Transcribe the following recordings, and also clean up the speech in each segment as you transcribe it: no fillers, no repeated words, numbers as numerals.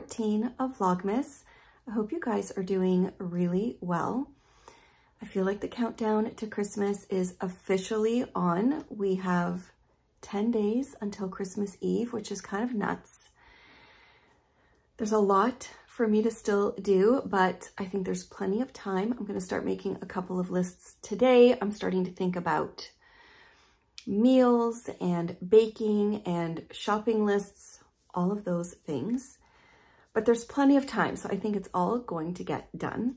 14 of Vlogmas. I hope you guys are doing really well. I feel like the countdown to Christmas is officially on. We have 10 days until Christmas Eve, which is kind of nuts. There's a lot for me to still do, but I think there's plenty of time. I'm going to start making a couple of lists today. I'm starting to think about meals and baking and shopping lists, all of those things. But there's plenty of time, so I think it's all going to get done.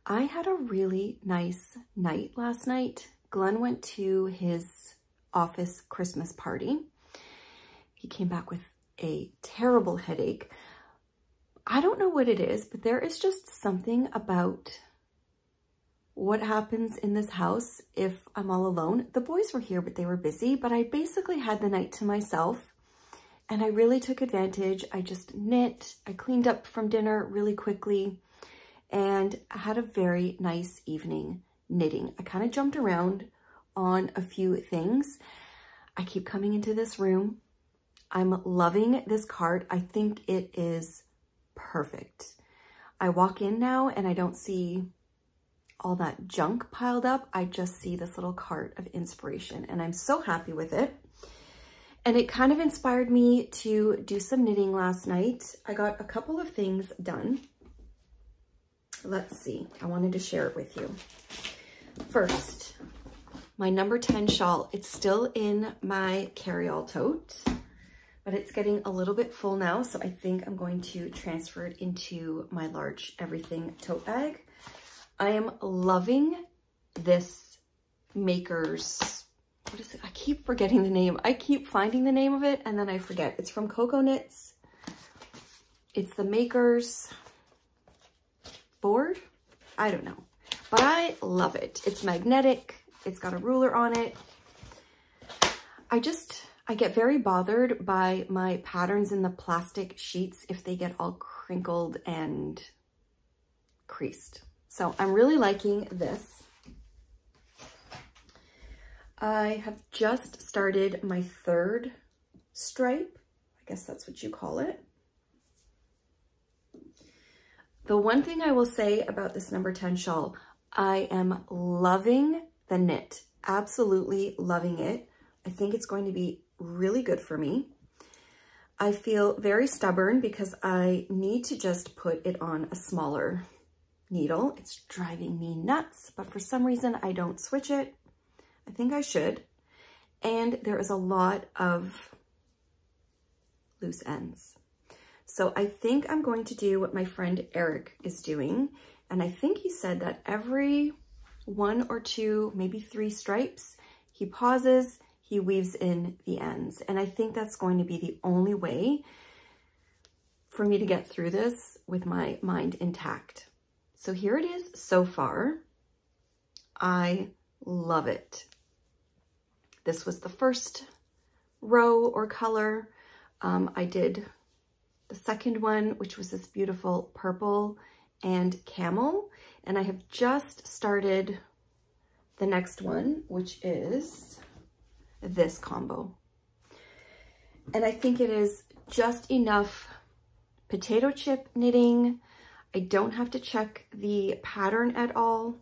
I had a really nice night last night. Glenn went to his office Christmas party. He came back with a terrible headache. I don't know what it is, but there is just something about what happens in this house if I'm all alone. The boys were here, but they were busy, but I basically had the night to myself and I really took advantage. I just knit, I cleaned up from dinner really quickly, and I had a very nice evening knitting. I kind of jumped around on a few things. I keep coming into this room. I'm loving this cart. I think it is perfect. I walk in now and I don't see all that junk piled up. I just see this little cart of inspiration and I'm so happy with it. And it kind of inspired me to do some knitting last night. I got a couple of things done. Let's see, I wanted to share it with you. First, my number 10 shawl. It's still in my carry-all tote, but it's getting a little bit full now, so I think I'm going to transfer it into my large everything tote bag. I am loving this Maker's, what is it? I keep forgetting the name. I keep finding the name of it and then I forget. It's from Camijo Knits. It's the Maker's board. I don't know, but I love it. It's magnetic. It's got a ruler on it. I get very bothered by my patterns in the plastic sheets if they get all crinkled and creased. So I'm really liking this. I have just started my third stripe. I guess that's what you call it. The one thing I will say about this number 10 shawl, I am loving the knit, absolutely loving it. I think it's going to be really good for me. I feel very stubborn because I need to just put it on a smaller needle. It's driving me nuts, but for some reason I don't switch it. I think I should. And there is a lot of loose ends. So I think I'm going to do what my friend Eric is doing. And I think he said that every 1 or 2, maybe 3 stripes, he pauses, he weaves in the ends. And I think that's going to be the only way for me to get through this with my mind intact. So here it is so far. I love it. This was the first row or color. I did the second one, which was this beautiful purple and camel. And I have just started the next one, which is this combo. And I think it is just enough potato chip knitting. I don't have to check the pattern at all.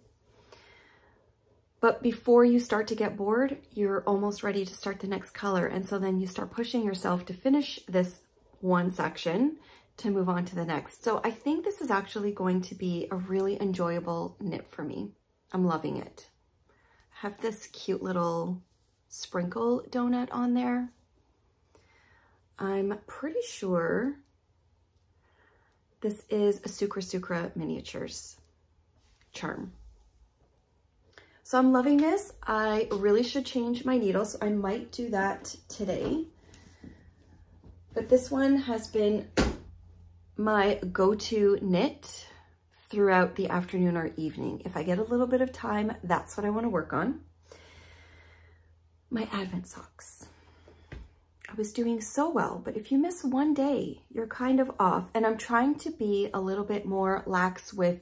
But before you start to get bored, you're almost ready to start the next color. And so then you start pushing yourself to finish this one section to move on to the next. So I think this is actually going to be a really enjoyable knit for me. I'm loving it. I have this cute little sprinkle donut on there. I'm pretty sure this is a Sucra Miniatures charm. So I'm loving this. I really should change my needle, so I might do that today. But this one has been my go-to knit throughout the afternoon or evening. If I get a little bit of time, that's what I want to work on. My Advent socks. I was doing so well, but if you miss one day, you're kind of off. And I'm trying to be a little bit more lax with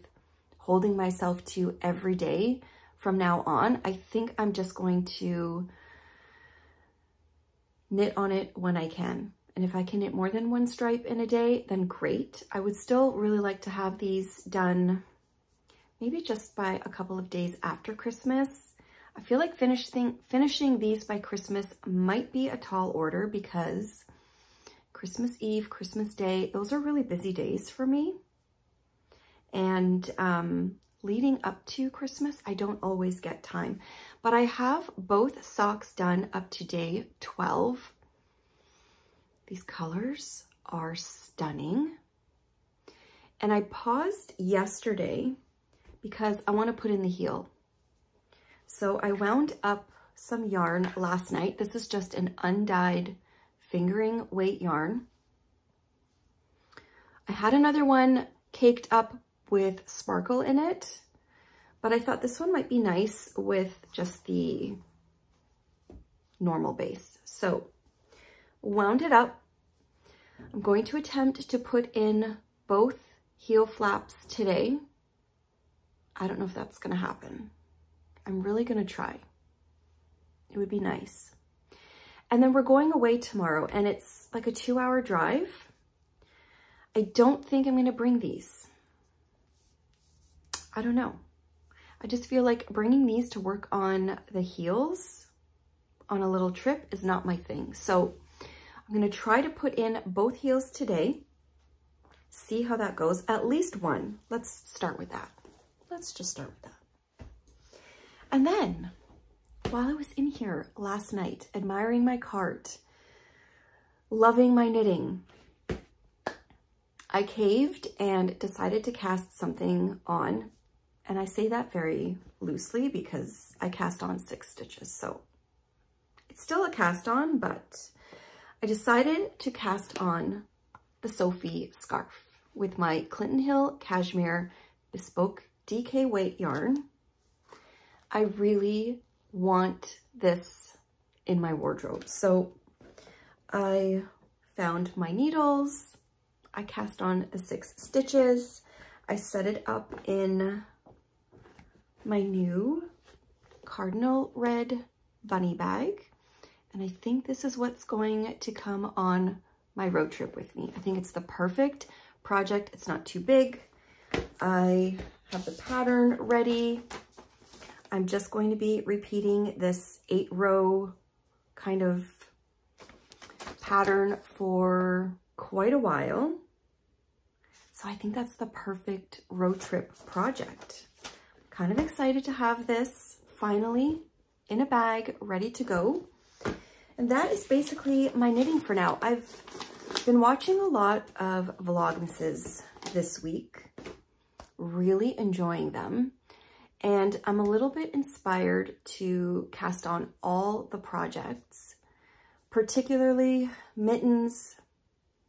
holding myself to every day from now on. I think I'm just going to knit on it when I can And if I can knit more than one stripe in a day, then great. I would still really like to have these done maybe just by a couple of days after Christmas. I feel like finishing these by Christmas might be a tall order because Christmas Eve, Christmas Day, those are really busy days for me. And leading up to Christmas, I don't always get time. But I have both socks done up to day 12. These colors are stunning. And I paused yesterday because I want to put in the heel. So I wound up some yarn last night. This is just an undyed fingering weight yarn. I had another one caked up with sparkle in it, but I thought this one might be nice with just the normal base. So wound it up. I'm going to attempt to put in both heel flaps today. I don't know if that's going to happen. I'm really going to try. It would be nice. And then we're going away tomorrow, and it's like a 2-hour drive. I don't think I'm going to bring these. I don't know. I just feel like bringing these to work on the heels on a little trip is not my thing. So I'm going to try to put in both heels today. See how that goes. At least one. Let's start with that. Let's just start with that. And then, while I was in here last night, admiring my cart, loving my knitting, I caved and decided to cast something on. And I say that very loosely because I cast on 6 stitches. So it's still a cast on, but I decided to cast on the Sylvie scarf with my Clinton Hill Cashmere Bespoke DK weight yarn. I really want this in my wardrobe. So I found my needles. I cast on the 6 stitches. I set it up in my new cardinal red bunny bag. And I think this is what's going to come on my road trip with me. I think it's the perfect project. It's not too big. I have the pattern ready. I'm just going to be repeating this 8-row kind of pattern for quite a while. So I think that's the perfect road trip project. Kind of excited to have this finally in a bag, ready to go. And that is basically my knitting for now. I've been watching a lot of vlogmases this week, really enjoying them. And I'm a little bit inspired to cast on all the projects, particularly mittens.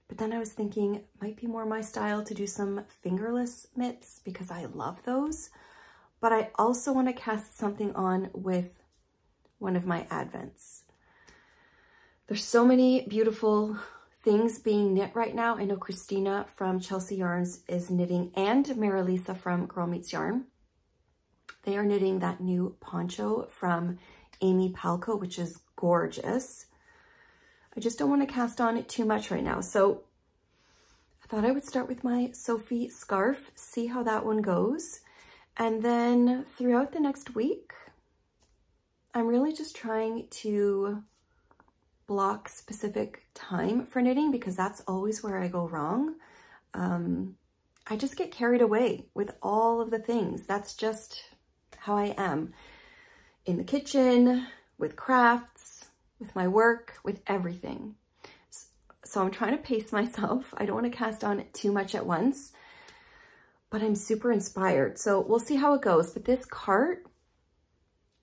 But then I was thinking it might be more my style to do some fingerless mitts because I love those. But I also want to cast something on with one of my advents. There's so many beautiful things being knit right now. I know Christina from Chelsea Yarns is knitting, and Marilisa from Girl Meets Yarn. They are knitting that new poncho from Amy Palco, which is gorgeous. I just don't want to cast on it too much right now. So I thought I would start with my Sylvie scarf, see how that one goes. And then throughout the next week, I'm really just trying to block specific time for knitting because that's always where I go wrong. I just get carried away with all of the things. That's just how I am in the kitchen, with crafts, with my work, with everything. So I'm trying to pace myself. I don't want to cast on too much at once, but I'm super inspired. So we'll see how it goes. But this cart,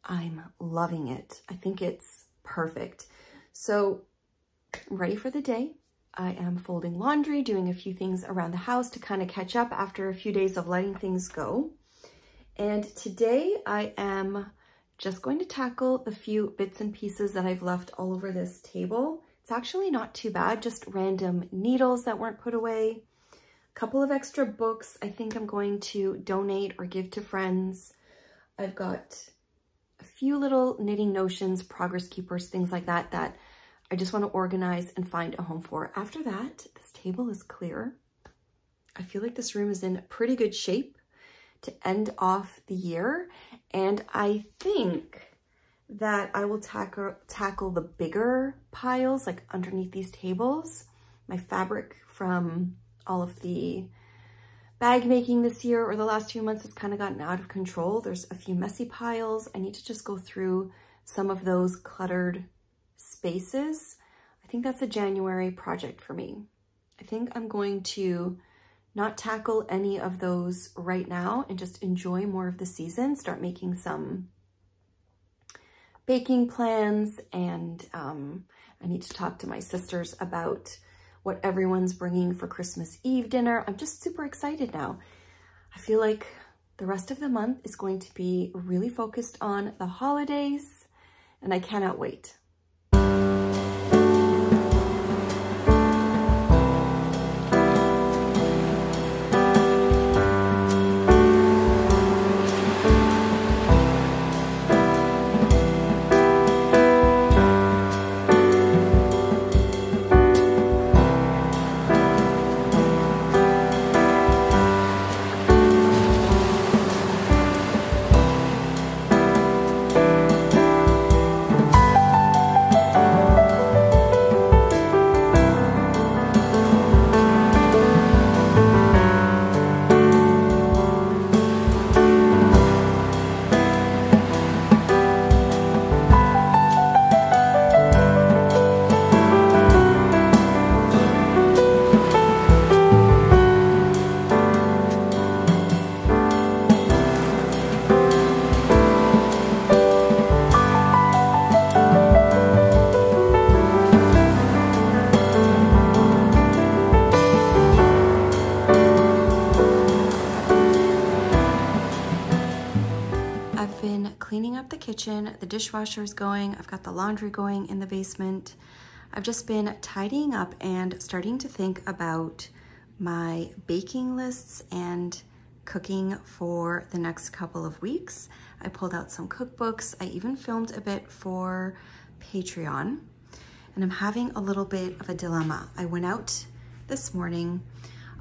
I'm loving it. I think it's perfect. So I'm ready for the day. I am folding laundry, doing a few things around the house to kind of catch up after a few days of letting things go. And today I am just going to tackle the few bits and pieces that I've left all over this table. It's actually not too bad, just random needles that weren't put away. A couple of extra books I think I'm going to donate or give to friends. I've got a few little knitting notions, progress keepers, things like that, that I just want to organize and find a home for. After that, this table is clear. I feel like this room is in pretty good shape to end off the year. And I think that I will tackle the bigger piles, like underneath these tables. My fabric from all of the bag making this year or the last few months has kind of gotten out of control. There's a few messy piles. I need to just go through some of those cluttered spaces. I think that's a January project for me. I think I'm going to not tackle any of those right now and just enjoy more of the season, start making some baking plans, and I need to talk to my sisters about what everyone's bringing for Christmas Eve dinner. I'm just super excited now. I feel like the rest of the month is going to be really focused on the holidays, and I cannot wait. The kitchen, the dishwasher is going, I've got the laundry going in the basement. I've just been tidying up and starting to think about my baking lists and cooking for the next couple of weeks. I pulled out some cookbooks. I even filmed a bit for Patreon, and I'm having a little bit of a dilemma. I went out this morning.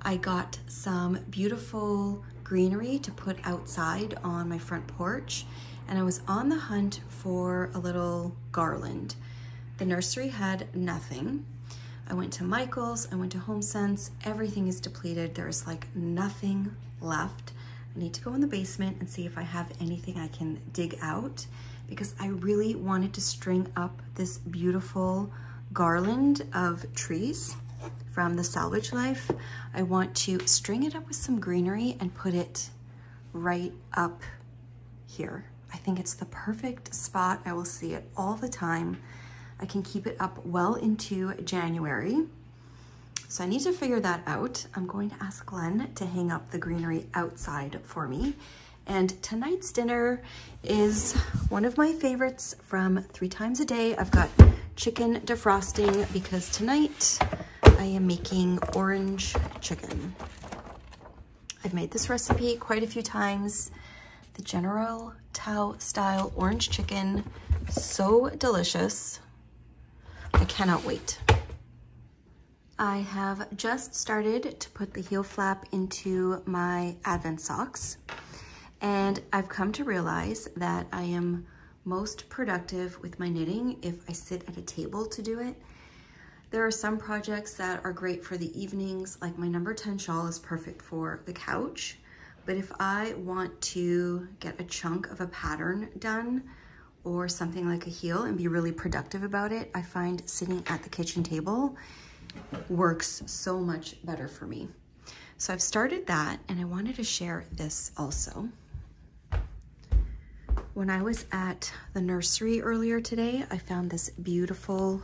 I got some beautiful greenery to put outside on my front porch, and I was on the hunt for a little garland. The nursery had nothing. I went to Michael's, I went to HomeSense, everything is depleted. There's like nothing left. I need to go in the basement and see if I have anything I can dig out, because I really wanted to string up this beautiful garland of trees from the Salvage Life. I want to string it up with some greenery and put it right up here. I think it's the perfect spot. I will see it all the time. I can keep it up well into January. So I need to figure that out. I'm going to ask Glenn to hang up the greenery outside for me. And tonight's dinner is one of my favorites from 3 Times a Day. I've got chicken defrosting because tonight I am making orange chicken. I've made this recipe quite a few times. The General Tao style orange chicken, so delicious. I cannot wait. I have just started to put the heel flap into my Advent socks, and I've come to realize that I am most productive with my knitting if I sit at a table to do it. There are some projects that are great for the evenings, like my number 10 shawl is perfect for the couch. But if I want to get a chunk of a pattern done or something like a heel and be really productive about it, I find sitting at the kitchen table works so much better for me. So I've started that, and I wanted to share this also. When I was at the nursery earlier today, I found this beautiful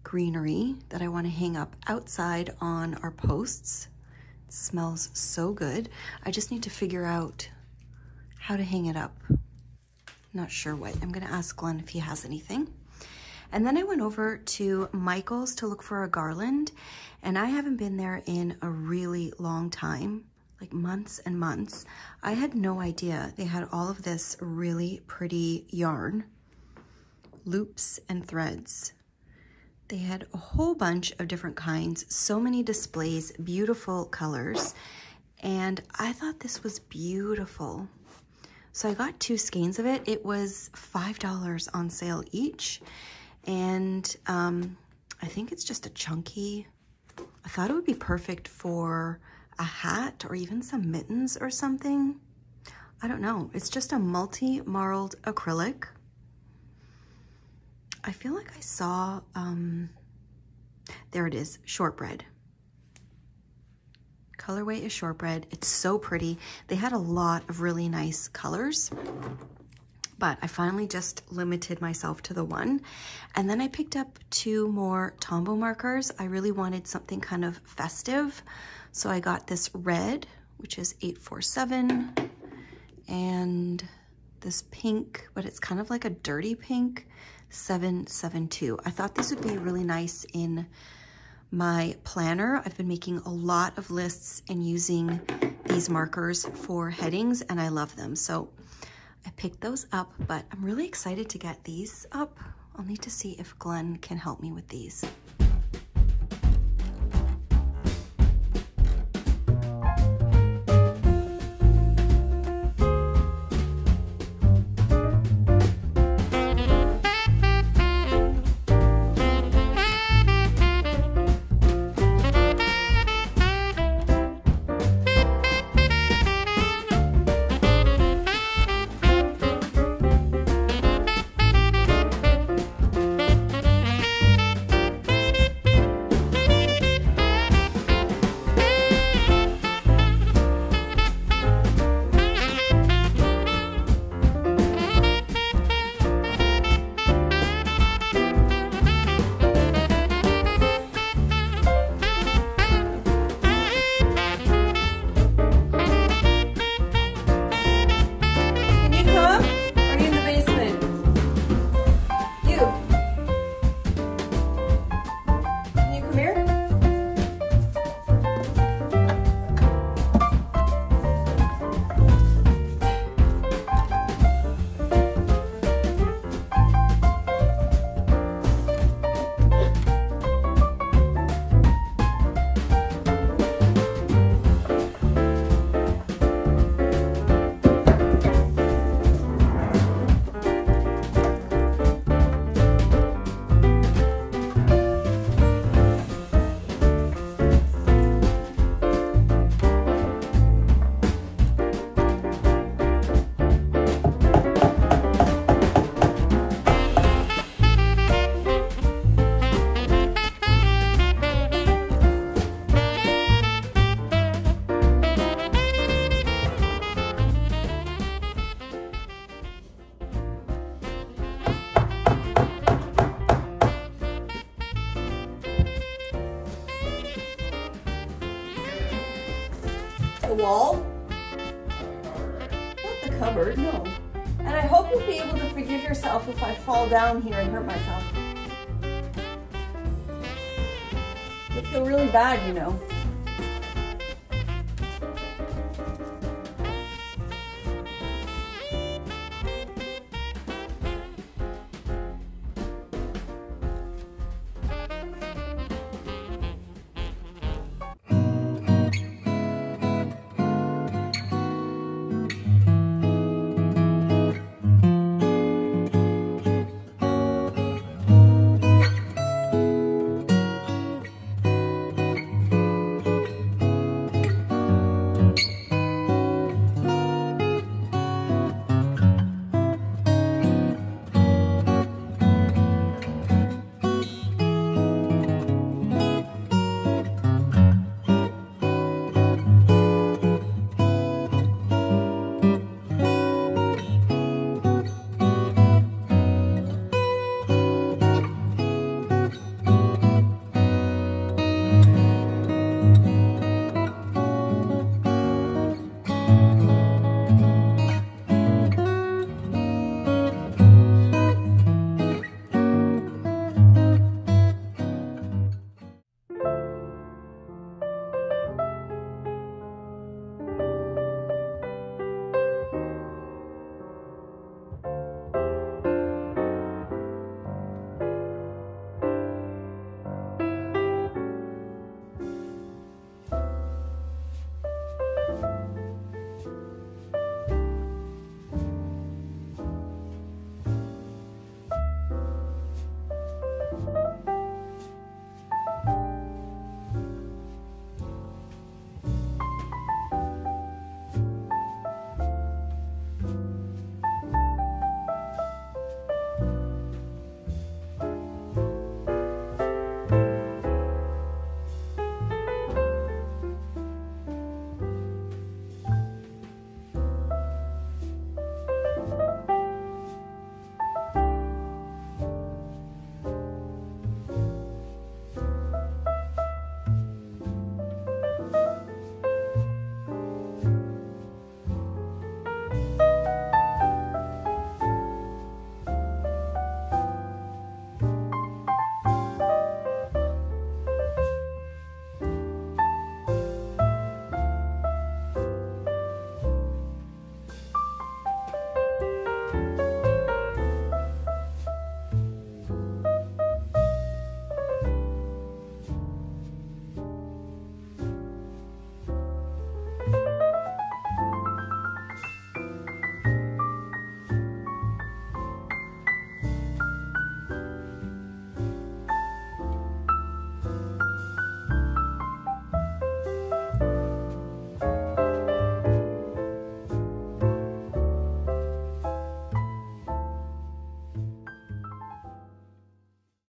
greenery that I want to hang up outside on our posts. It smells so good. I just need to figure out how to hang it up. Not sure what. I'm going to ask Glenn if he has anything. And then I went over to Michael's to look for a garland, and I haven't been there in a really long time, like months and months. I had no idea they had all of this really pretty yarn, loops and threads. They had a whole bunch of different kinds, so many displays, beautiful colors, and I thought this was beautiful. So I got 2 skeins of it. It was $5 on sale each, and I think it's just a chunky. I thought it would be perfect for a hat or even some mittens or something. I don't know. It's just a multi-marled acrylic. I feel like I saw, there it is, shortbread. Colorway is shortbread. It's so pretty. They had a lot of really nice colors, but I finally just limited myself to the one. And then I picked up 2 more Tombow markers. I really wanted something kind of festive. So I got this red, which is 847, and this pink, but it's kind of like a dirty pink, 772. I thought this would be really nice in my planner. I've been making a lot of lists and using these markers for headings, and I love them. So I picked those up, but I'm really excited to get these up. I'll need to see if Glenn can help me with these. The wall? Not the cupboard, no. And I hope you'll be able to forgive yourself if I fall down here and hurt myself. I feel really bad, you know.